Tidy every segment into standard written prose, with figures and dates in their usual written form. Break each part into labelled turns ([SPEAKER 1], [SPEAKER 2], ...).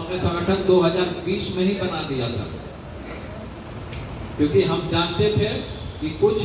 [SPEAKER 1] हमने संगठन 2020 में ही बना दिया था, क्योंकि हम जानते थे कि कुछ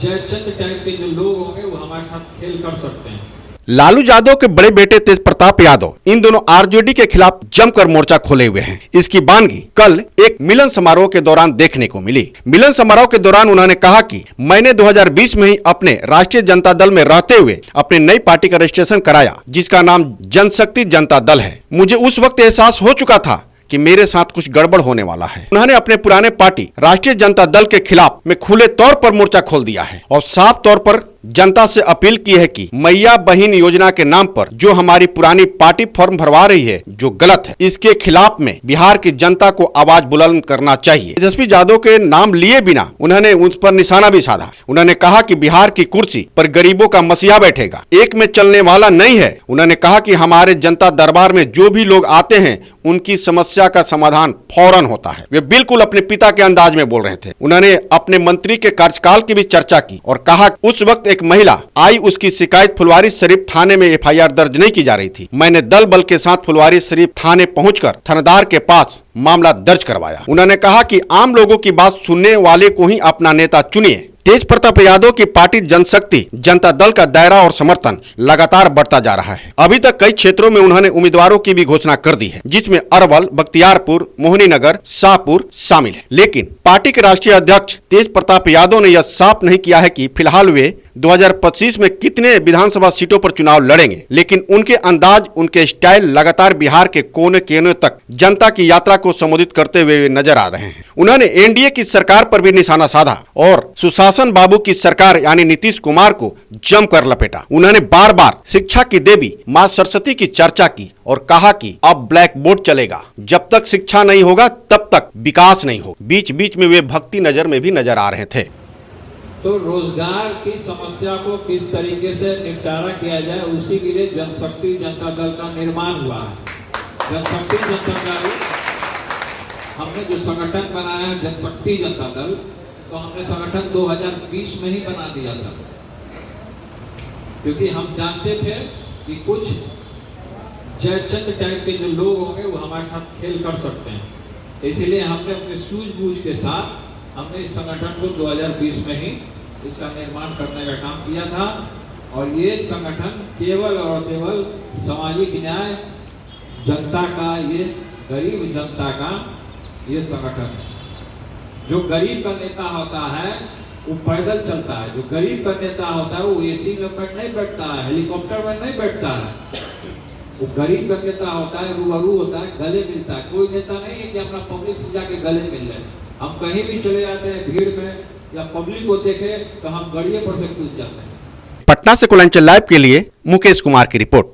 [SPEAKER 1] जयचंद टाइप के जो लोग होंगे वो हमारे साथ खेल कर सकते हैं।
[SPEAKER 2] लालू यादव के बड़े बेटे तेज प्रताप यादव इन दोनों आरजेडी के खिलाफ जमकर मोर्चा खोले हुए हैं। इसकी बानगी कल एक मिलन समारोह के दौरान देखने को मिली। मिलन समारोह के दौरान उन्होंने कहा कि मैंने 2020 में ही अपने राष्ट्रीय जनता दल में रहते हुए अपनी नई पार्टी का रजिस्ट्रेशन कराया, जिसका नाम जनशक्ति जनता दल है। मुझे उस वक्त एहसास हो चुका था कि मेरे साथ कुछ गड़बड़ होने वाला है। उन्होंने अपने पुराने पार्टी राष्ट्रीय जनता दल के खिलाफ में खुले तौर पर मोर्चा खोल दिया है और साफ तौर पर जनता से अपील की है कि मैया बहन योजना के नाम पर जो हमारी पुरानी पार्टी फॉर्म भरवा रही है, जो गलत है, इसके खिलाफ में बिहार की जनता को आवाज बुलंद करना चाहिए। तेजस्वी यादव के नाम लिए बिना उन्होंने उस पर निशाना भी साधा। उन्होंने कहा कि बिहार की कुर्सी पर गरीबों का मसीहा बैठेगा, एक में चलने वाला नहीं है। उन्होंने कहा कि हमारे जनता दरबार में जो भी लोग आते हैं उनकी समस्या का समाधान फौरन होता है। वे बिल्कुल अपने पिता के अंदाज में बोल रहे थे। उन्होंने अपने मंत्री के कार्यकाल की भी चर्चा की और कहा उस वक्त एक महिला आई, उसकी शिकायत फुलवारी शरीफ थाने में एफआईआर दर्ज नहीं की जा रही थी। मैंने दल बल के साथ फुलवारी शरीफ थाने पहुंचकर थानेदार के पास मामला दर्ज करवाया। उन्होंने कहा कि आम लोगों की बात सुनने वाले को ही अपना नेता चुनिए। तेज प्रताप यादव की पार्टी जनशक्ति जनता दल का दायरा और समर्थन लगातार बढ़ता जा रहा है। अभी तक कई क्षेत्रों में उन्होंने उम्मीदवारों की भी घोषणा कर दी है, जिसमें अरवल, बख्तियारपुर, मोहिनीनगर, शाहपुर शामिल है। लेकिन पार्टी के राष्ट्रीय अध्यक्ष तेज प्रताप यादव ने यह साफ नहीं किया है कि फिलहाल वे 2025 में कितने विधानसभा सीटों पर चुनाव लड़ेंगे। लेकिन उनके अंदाज, उनके स्टाइल लगातार बिहार के कोने कोने तक जनता की यात्रा को संबोधित करते हुए नजर आ रहे हैं। उन्होंने एनडीए की सरकार पर भी निशाना साधा और सुशासन बाबू की सरकार यानी नीतीश कुमार को जमकर लपेटा। उन्होंने बार बार शिक्षा की देवी मां सरस्वती की चर्चा की और कहा कि अब ब्लैक बोर्ड चलेगा, जब तक शिक्षा नहीं होगा तब तक विकास नहीं होगा। बीच बीच में वे भक्ति नजर में भी नजर आ रहे थे।
[SPEAKER 1] तो रोजगार की समस्या को किस तरीके से निपटारा किया जाए, उसी के लिए जनशक्ति जनता दल का निर्माण हुआ है। जनशक्ति जनता दल, हमने जो संगठन बनाया है जनशक्ति जनता दल, तो हमने संगठन 2020 में ही बना दिया था, क्योंकि हम जानते थे कि कुछ जयचंद टाइप के जो लोग होंगे वो हमारे साथ खेल कर सकते हैं। इसीलिए हमने अपने सूझबूझ के साथ हमने इस संगठन को 2020 में ही इसका निर्माण करने का काम किया था। और ये संगठन केवल और केवल सामाजिक न्याय, जनता का, ये गरीब जनता का ये संगठन है। जो गरीब का नेता होता है वो पैदल चलता है, जो गरीब का नेता होता है वो एसी में नहीं बैठता है, हेलीकॉप्टर में नहीं बैठता है। वो गरीब का नेता होता है, रूबरू होता है, गले मिलता है। कोई नेता नहीं है कि अपना पब्लिक से जाके गले मिल रहे। हम कहीं भी चले जाते हैं भीड़ में या पब्लिक को देखे तो हम गड़िए पर से कूद जाते हैं।
[SPEAKER 2] पटना से कुलांचल लाइव के लिए मुकेश कुमार की रिपोर्ट।